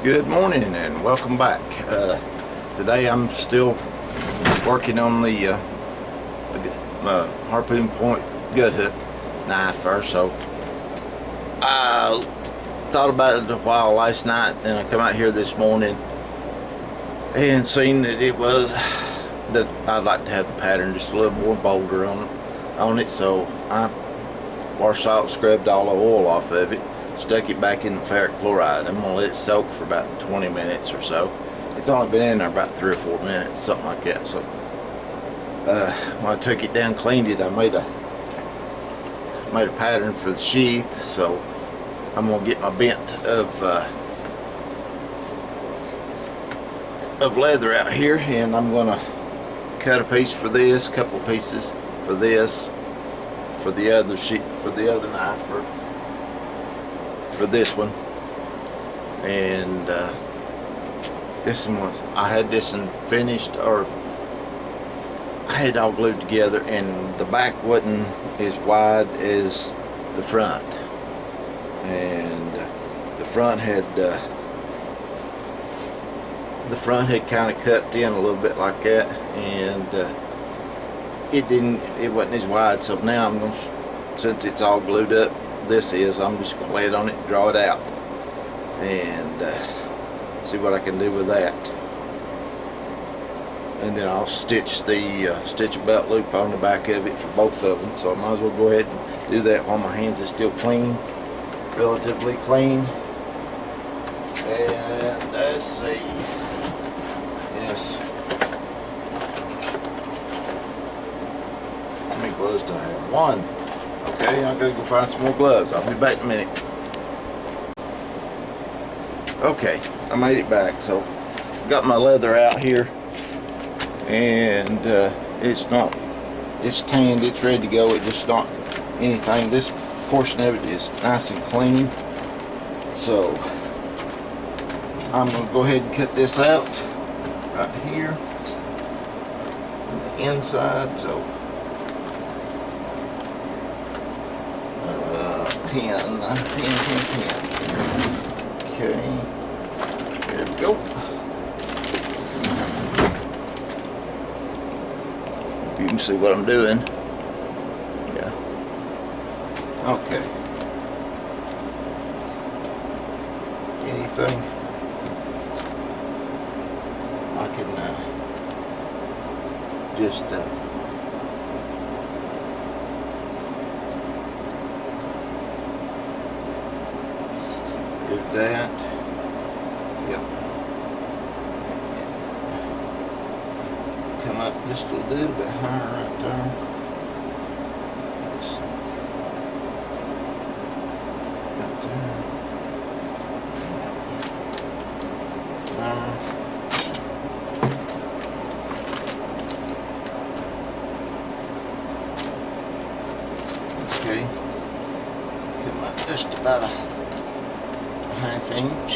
Good morning and welcome back. Today I'm still working on the harpoon point gut hook knife so I thought about it a while last night, and I come out here this morning and seen that I'd like to have the pattern just a little more bolder on it, so I washed out, scrubbed all the oil off of it, stuck it back in the ferric chloride. I'm gonna let it soak for about 20 minutes or so. It's only been in there about 3 or 4 minutes, something like that. So when I took it down, cleaned it, I made a pattern for the sheath. So I'm gonna get my bent of leather out here, and I'm gonna cut a piece for this, a couple of pieces for this, for the other sheet, for the other knife, for this one. And this one I had this one finished, or I had it all glued together, and the back wasn't as wide as the front, and the front had kind of cupped in a little bit like that, and it wasn't as wide. So now I'm going to, since it's all glued up, I'm just going to lay it on it and draw it out and see what I can do with that. And then I'll stitch a belt loop on the back of it for both of them. So I might as well go ahead and do that while my hands are still clean, relatively clean. And let's see. Yes. How many gloves do I have? One. Okay, I'm gonna go find some more gloves. I'll be back in a minute. Okay, I made it back. So got my leather out here, and it's tanned, it's ready to go. It's just not anything. This portion of it is nice and clean. So I'm gonna go ahead and cut this out right here on the inside. So pin. Okay, there we go. You can see what I'm doing. Yeah. Okay. Anything I can just do that. Yep. Come up just a little bit higher right there. Right there. There. Okay. Come up just about a ½ inch.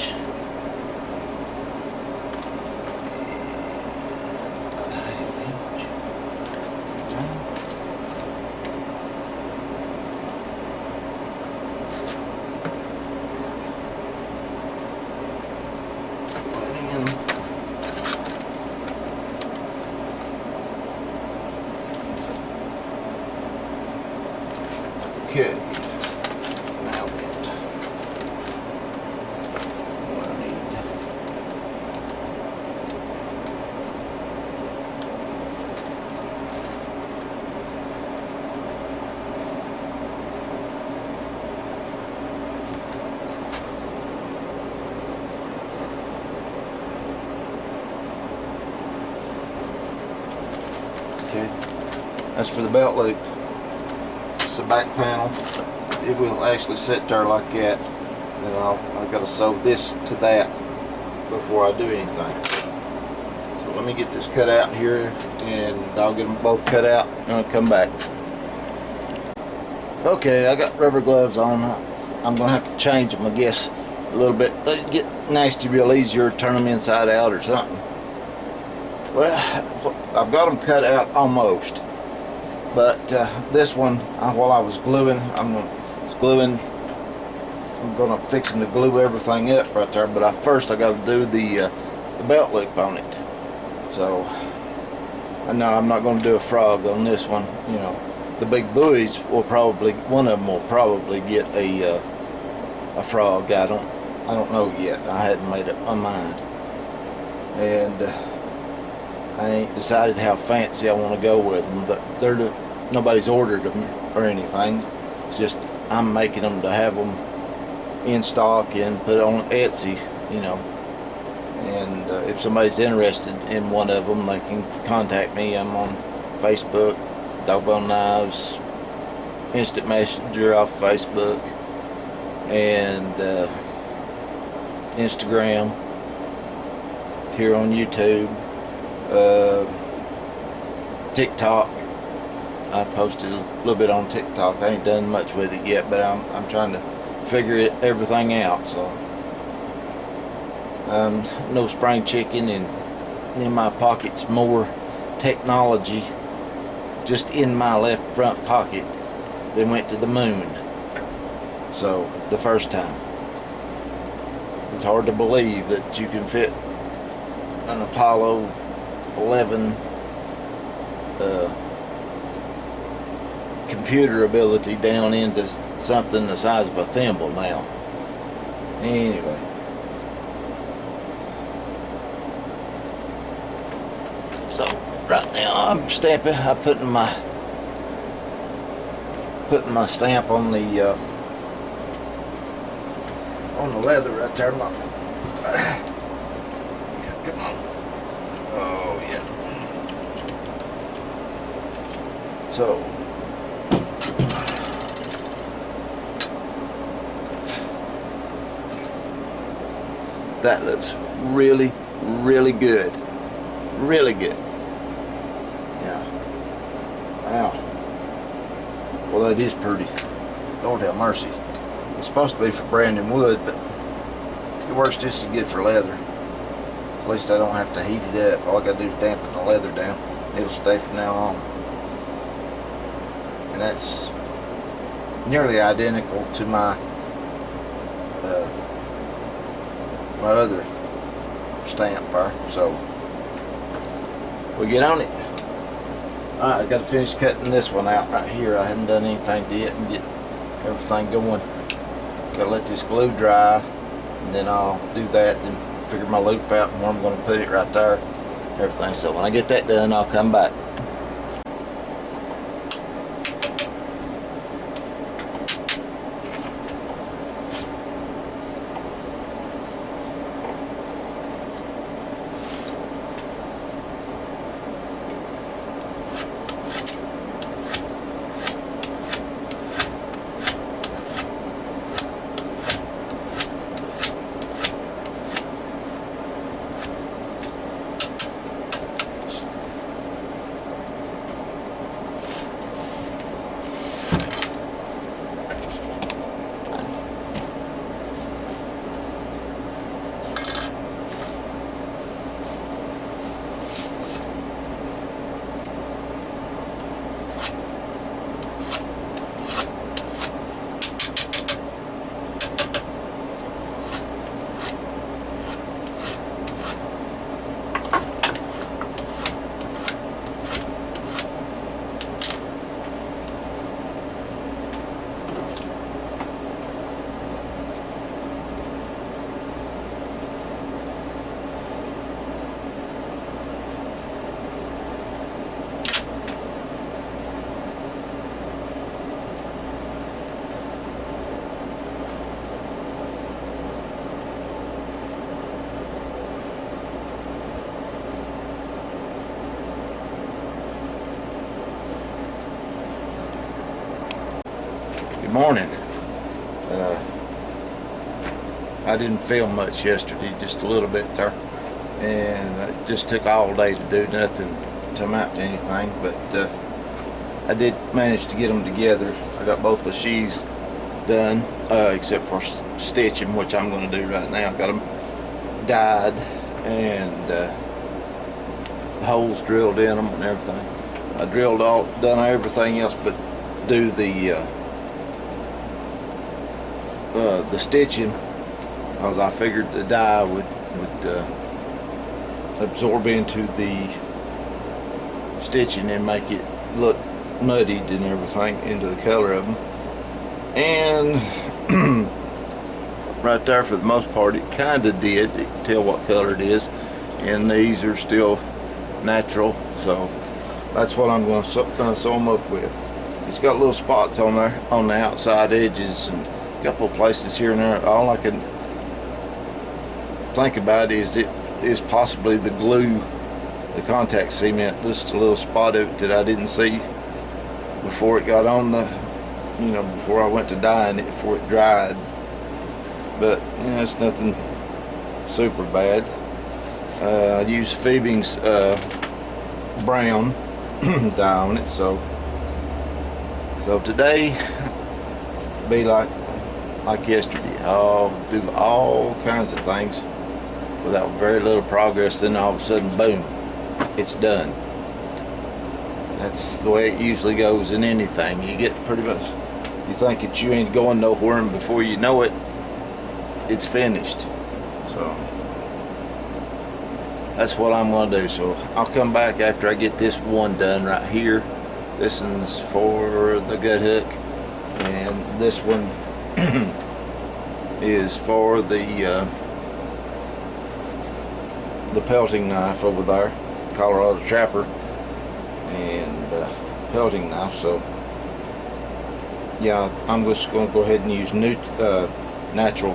Okay, now then, what I need. Okay, that's for the belt loop. The back panel, it will actually sit there like that, and I've got to sew this to that before I do anything. So let me get this cut out here, and I'll get them both cut out and I'll come back. Okay, I got rubber gloves on. I'm gonna have to change them, I guess, a little bit. They get nasty real easier, turn them inside out or something. Well, I've got them cut out almost. But this one, while I was gluing, I'm gonna fixing to glue everything up right there, but first I got to do the belt loop on it. So I know I'm not going to do a frog on this one. You know, the big buoys will probably, one of them will probably get a frog. I don't know yet. I hadn't made up my mind, and I ain't decided how fancy I want to go with them. Nobody's ordered them or anything. It's just I'm making them to have them in stock and put on Etsy, you know. And if somebody's interested in one of them, they can contact me. I'm on Facebook, Dogbone Knives, Instant Messenger off Facebook, and Instagram, here on YouTube, TikTok. I've posted a little bit on TikTok. I ain't done much with it yet, but I'm trying to figure everything out. So no spring chicken, and in my pockets more technology just in my left front pocket than went to the moon. So the first time, it's hard to believe that you can fit an Apollo 11 computer ability down into something the size of a thimble now. Anyway, so right now I'm stamping. I'm putting my stamp on the leather right there. Yeah, come on. Oh yeah. So that looks really, really good. Really good. Yeah. Wow. Well, that is pretty. Lord have mercy. It's supposed to be for branding wood, but it works just as good for leather. At least I don't have to heat it up. All I gotta do is dampen the leather down. It'll stay from now on. And that's nearly identical to my my other stamp there. So we'll get on it. Alright, I gotta finish cutting this one out right here. I haven't done anything to it and get everything going. Gotta let this glue dry, and then I'll do that and figure my loop out and where I'm gonna put it right there. Everything. So when I get that done, I'll come back. Morning. I didn't film much yesterday, just a little bit there, and it just took all day to do nothing to amount to anything, but I did manage to get them together. I got both the sheaths done, except for stitching, which I'm going to do right now. Got them dyed and the holes drilled in them and everything. I done everything else but do the the stitching, because I figured the dye would absorb into the stitching and make it look muddied and everything into the color of them. And right there, for the most part, it kind of did. You can tell what color it is, and these are still natural, so that's what I'm going to sew them up with. It's got little spots on there on the outside edges and a couple of places here and there. All I can think about is it is possibly the glue, the contact cement, just a little spot of it that I didn't see before it got on the, before I went to dyeing it, before it dried. But it's nothing super bad. I used Phoebe's brown dye on it, so today be like yesterday. I'll do all kinds of things without very little progress, then all of a sudden, boom, it's done. That's the way it usually goes in anything. You get pretty much, you think that you ain't going nowhere, and before you know it, it's finished. So that's what I'm going to do. So I'll come back after I get this one done right here. This one's for the gut hook, and this one is for the pelting knife over there, Colorado Trapper, and pelting knife. So yeah, I'm just going to go ahead and use natural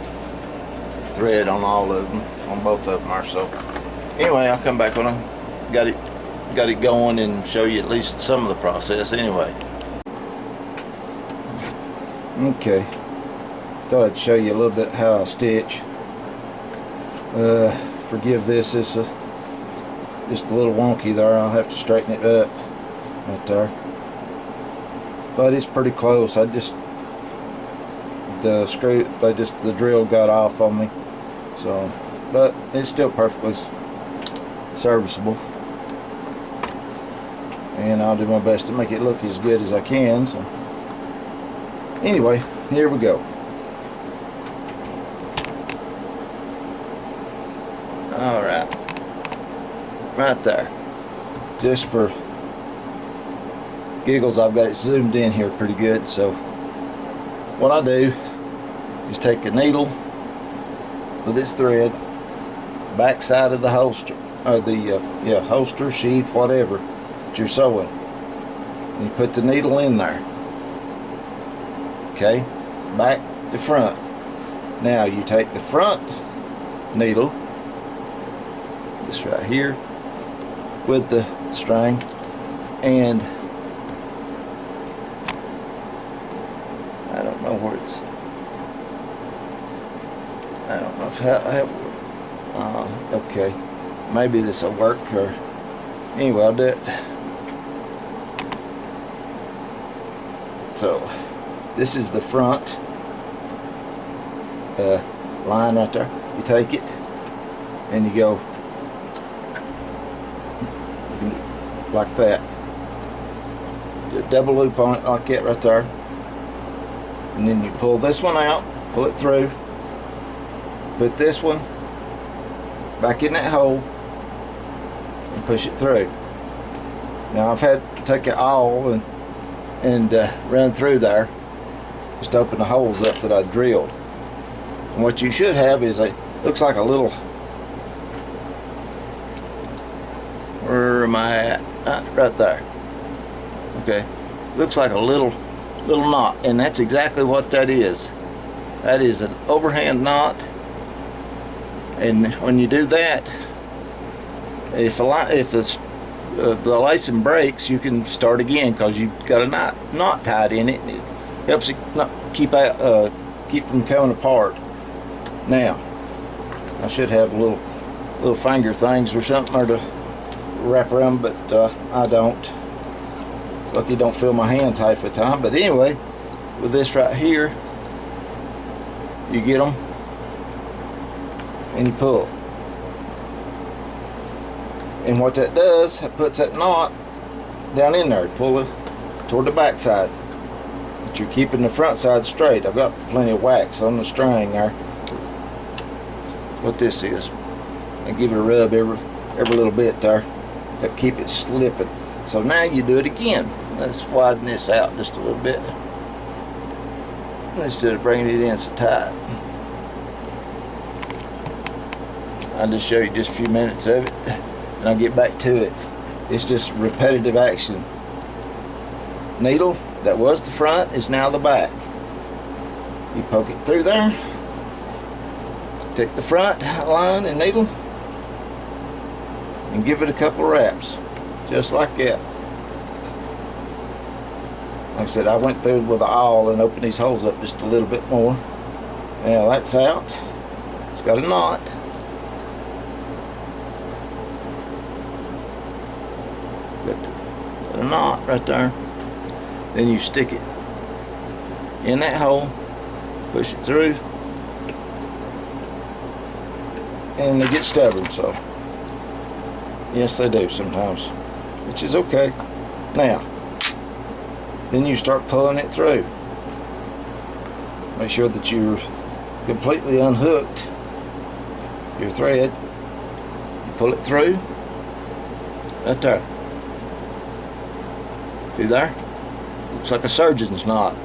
thread on all of them, on both of them. So anyway, I'll come back when I got it going and show you at least some of the process anyway. Okay, thought I'd show you a little bit how I stitch. Forgive this, it's just a little wonky there. I'll have to straighten it up right there, but it's pretty close. The drill got off on me, so, but it's still perfectly serviceable, and I'll do my best to make it look as good as I can. So anyway, here we go. All right there. Just for giggles, I've got it zoomed in here pretty good. So what I do is take a needle with its thread, back side of the holster, or the holster, sheath, whatever that you're sewing, and you put the needle in there. Okay, back to front. Now you take the front needle, this right here, with the string, and I don't know where it's, I don't know if okay, maybe this will work, or anyway, I'll do it. So this is the front line right there. You take it and you go like that. Do a double loop on it like that right there, and then you pull this one out, pull it through, put this one back in that hole and push it through. Now I've had to take it all and run through there just to open the holes up that I drilled. And what you should have is looks like a little, where am I at? Right there. Okay, looks like a little knot, and that's exactly what that is. That is an overhand knot, and when you do that, if the lacing breaks, you can start again, because you've got a knot tied in it, and it helps it not keep from coming apart. Now I should have little finger things or something or to wrap around, but I don't. It's lucky you don't feel my hands half the time. But anyway, with this right here, you get them and you pull, and what that does, it puts that knot down in there. Pull it toward the back side. But you're keeping the front side straight. I've got plenty of wax on the string there. What this is, I give it a rub every little bit there to keep it slipping. So now you do it again. Let's widen this out just a little bit instead of bringing it in so tight. I'll just show you just a few minutes of it and I'll get back to it. It's just repetitive action. Needle that was the front is now the back. You poke it through there, take the front line and needle and give it a couple of wraps just like that. Like I said, I went through with the awl and opened these holes up just a little bit more. Now that's out. It's got a knot. Got a knot right there. Then you stick it in that hole, push it through, and they get stubborn. So yes, they do sometimes, which is okay. Now then you start pulling it through. Make sure that you're completely unhooked your thread. You pull it through right there. See there? Looks like a surgeon's knot.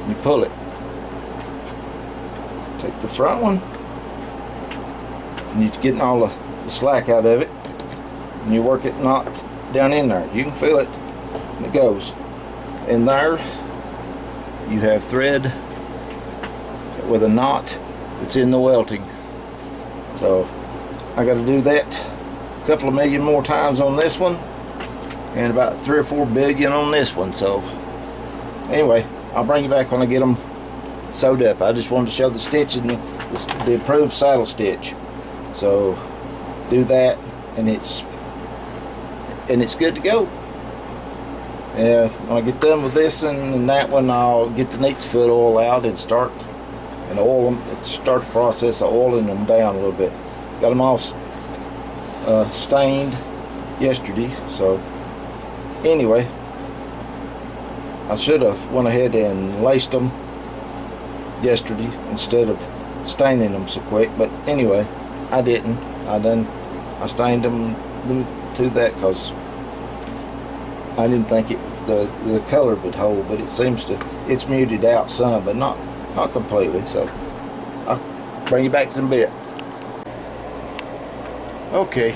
You pull it. Take the front one and you're getting all the slack out of it, and you work it knot down in there. You can feel it. And it goes. And there you have thread with a knot that's in the welting. So I got to do that a couple of million more times on this one, and about 3 or 4 billion on this one. So anyway, I'll bring you back when I get them sewed up. I just wanted to show the stitch and the approved saddle stitch. So do that, and it's good to go. Yeah, when I get done with this and that one, I'll get the neat's foot oil out and start the process of oiling them down a little bit. Got them all stained yesterday. So anyway, I should have went ahead and laced them yesterday instead of staining them so quick. But anyway, I didn't. I stained them to that because I didn't think the color would hold, but it seems to. It's muted out some, but not completely. So I'll bring you back to the bit. Okay,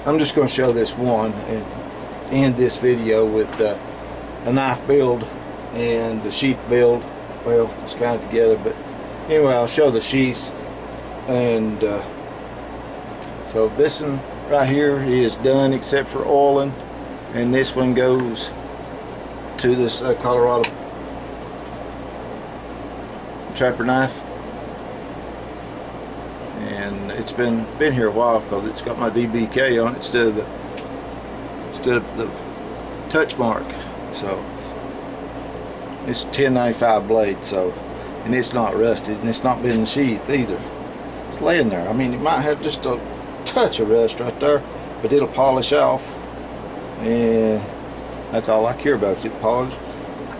I'm just going to show this one and end this video with a knife build and the sheath build. Well, it's kind of together, but anyway, I'll show the sheaths. And so this one right here is done except for oiling, and this one goes to this Colorado trapper knife, and it's been here a while because it's got my DBK on it instead of the touch mark. So it's 1095 blade, so, and it's not rusted, and it's not been in the sheath either. It's laying there. I mean, it might have just a touch of rust right there, but it'll polish off, and that's all I care about. Is it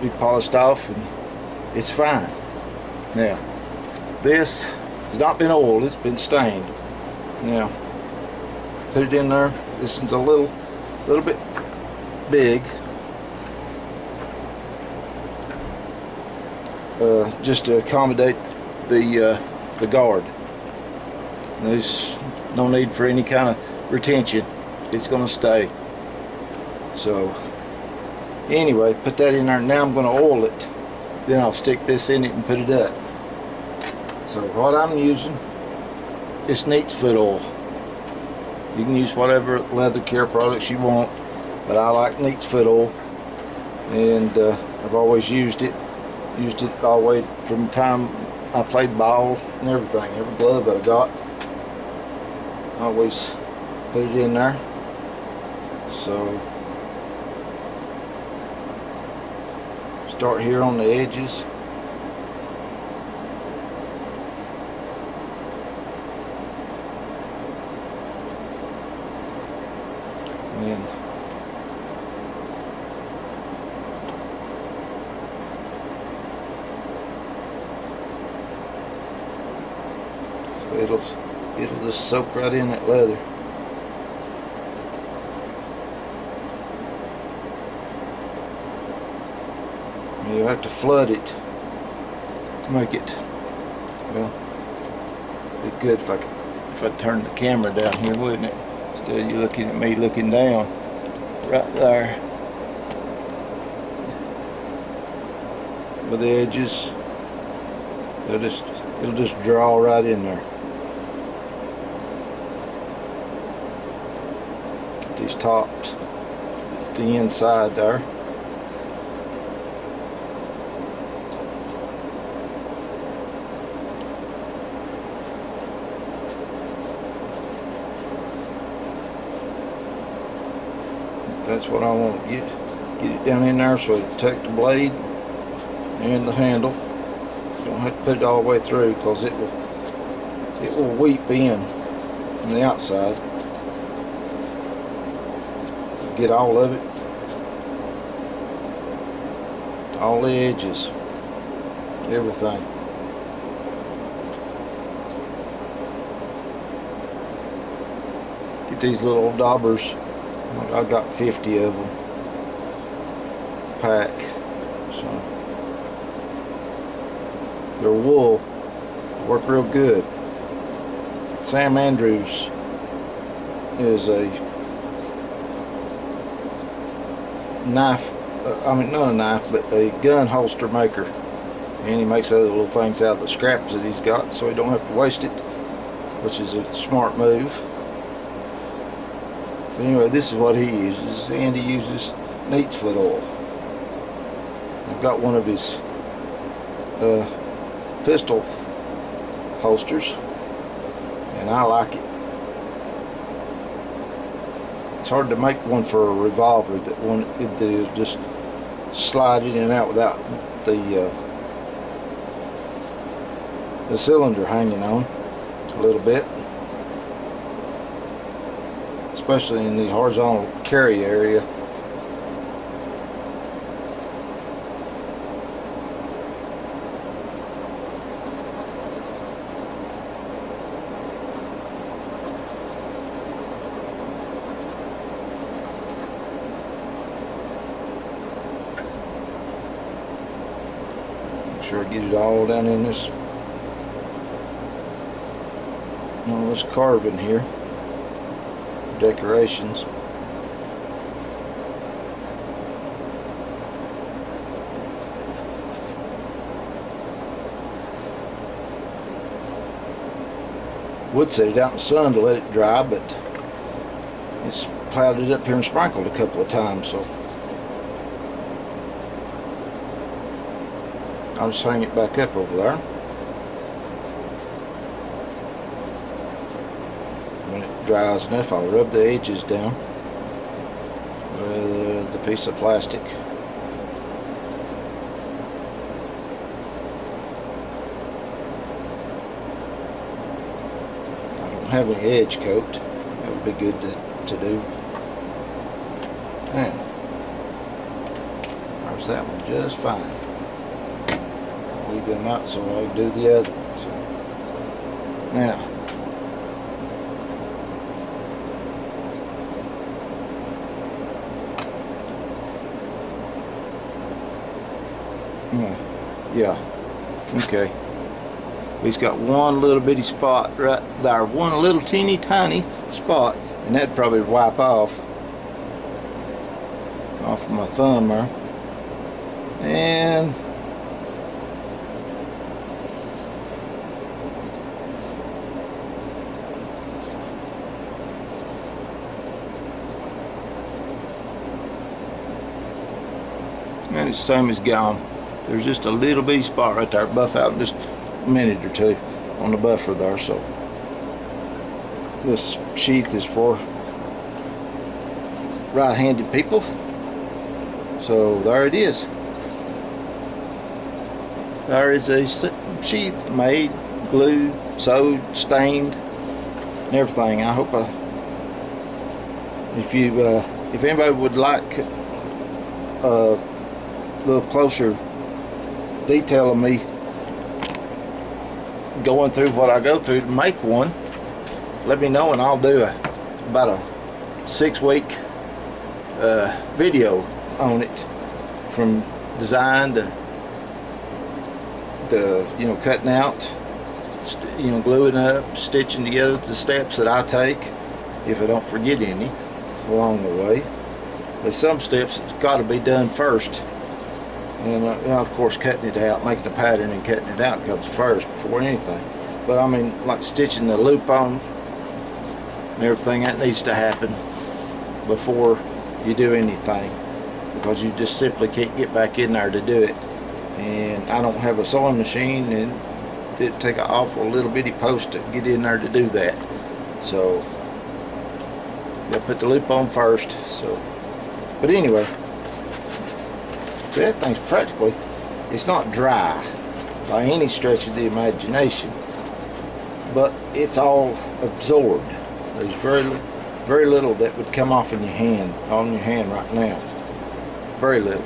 be polished off, and it's fine. Now this has not been oiled, it's been stained. Now put it in there. This one's a little bit big, just to accommodate the guard. There's no need for any kind of retention. It's going to stay. So anyway, put that in there. Now I'm going to oil it. Then I'll stick this in it and put it up. So what I'm using is neat's foot oil. You can use whatever leather care products you want, but I like neat's foot oil, and I've always used it all the way from the time I played ball and everything. Every glove that I got, I always put it in there. So start here on the edges. And It'll just soak right in that leather. And you have to flood it to make it, well, be good if I turned the camera down here, wouldn't it? Instead of you looking at me looking down right there. With the edges, it'll just draw right in there. These tops, the inside there. That's what I want to get it down in there so it protect the blade and the handle. Don't have to put it all the way through because it will weep in from the outside. Get all of it, all the edges, everything. Get these little daubers. I got 50 of them pack, so they're wool, work real good. Sam Andrews is a knife, not a knife, but a gun holster maker, and he makes other little things out of the scraps that he's got, so he don't have to waste it, which is a smart move. But anyway, this is what he uses, and he uses neat's foot oil. I've got one of his pistol holsters, and I like it. It's hard to make one for a revolver that is just slide in and out without the cylinder hanging on a little bit, especially in the horizontal carry area. Make sure I get it all down in this, all this carving here. Decorations. Would set it out in the sun to let it dry, but it's clouded up here and sprinkled a couple of times, so I'll just hang it back up over there. When it dries enough, I'll rub the edges down with the piece of plastic. I don't have any edge coat. That would be good to do. Now, there's that one just fine. I'll leave them out so I can do the other one. So, now, yeah, okay. He's got one little bitty spot right there, one little teeny tiny spot, and that'd probably wipe off of my thumb there. And it's the same as gone. There's just a little bitty spot right there, buff out in just a minute or two on the buffer there. So this sheath is for right-handed people. So there it is. There is a sheath made, glued, sewed, stained, and everything. I hope if anybody would like a little closer detail of me going through what I go through to make one, let me know and I'll do about a 6-week video on it, from design to you know, cutting out, you know, gluing up, stitching together, the steps that I take if I don't forget any along the way. But some steps it's got to be done first, and of course cutting it out, making a pattern and cutting it out comes first before anything. But I mean, like stitching the loop on and everything, that needs to happen before you do anything, because you just simply can't get back in there to do it. And I don't have a sewing machine, and it'd take an awful little bitty post to get in there to do that. So you put the loop on first. So, but anyway, so that thing's practically, it's not dry by any stretch of the imagination, but it's all absorbed. There's very little that would come off in your hand, on your hand right now. Very little.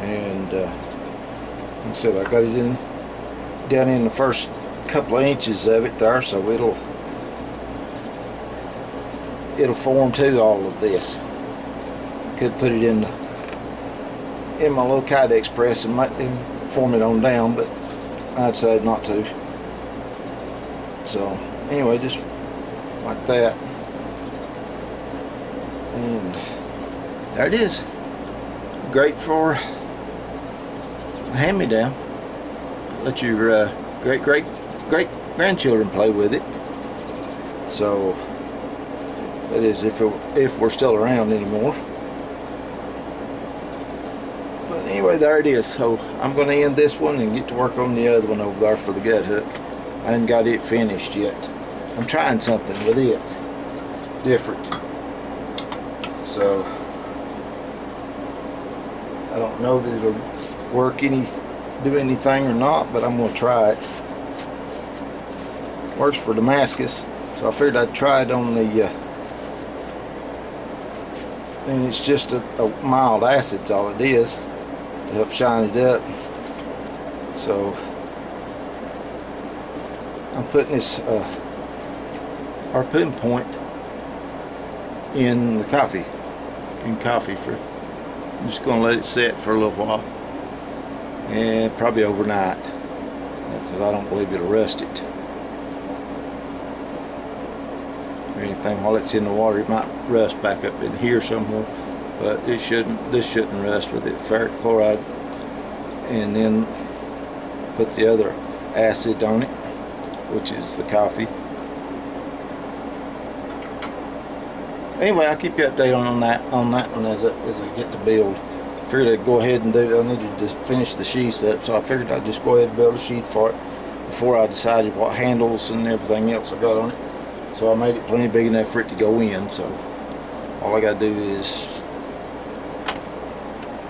And like I said, I got it in down in the first couple of inches of it there, so it'll form to all of this. Could put it in my little Kydex press and form it on down, but I decided not to. So anyway, just like that, and there it is. Great for hand-me-down. Let your great grandchildren play with it. So that is, if we're still around anymore. But anyway, there it is. So I'm going to end this one and get to work on the other one over there for the gut hook. I haven't got it finished yet. I'm trying something with it different. So I don't know that it'll work do anything or not, but I'm going to try it. Works for Damascus, so I figured I'd try it on the and it's just a mild acid's all it is, to help shine it up. So I'm putting this harpoon point in the coffee, I'm just going to let it set for a little while, and probably overnight, because I don't believe it'll rust it or anything while it's in the water. It might rust back up in here somewhere, but this shouldn't rust with it. Ferric chloride, and then put the other acid on it, which is the coffee. Anyway, I'll keep you updated on that one as I get to build. I figured I'd go ahead and I needed to finish the sheaths up, so I figured I'd just go ahead and build a sheath for it before I decided what handles and everything else I got on it. So I made it plenty big enough for it to go in, so all I gotta do is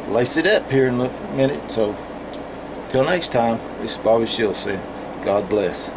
lace it up here in a minute. So till next time, this is Bobby Shields saying, God bless.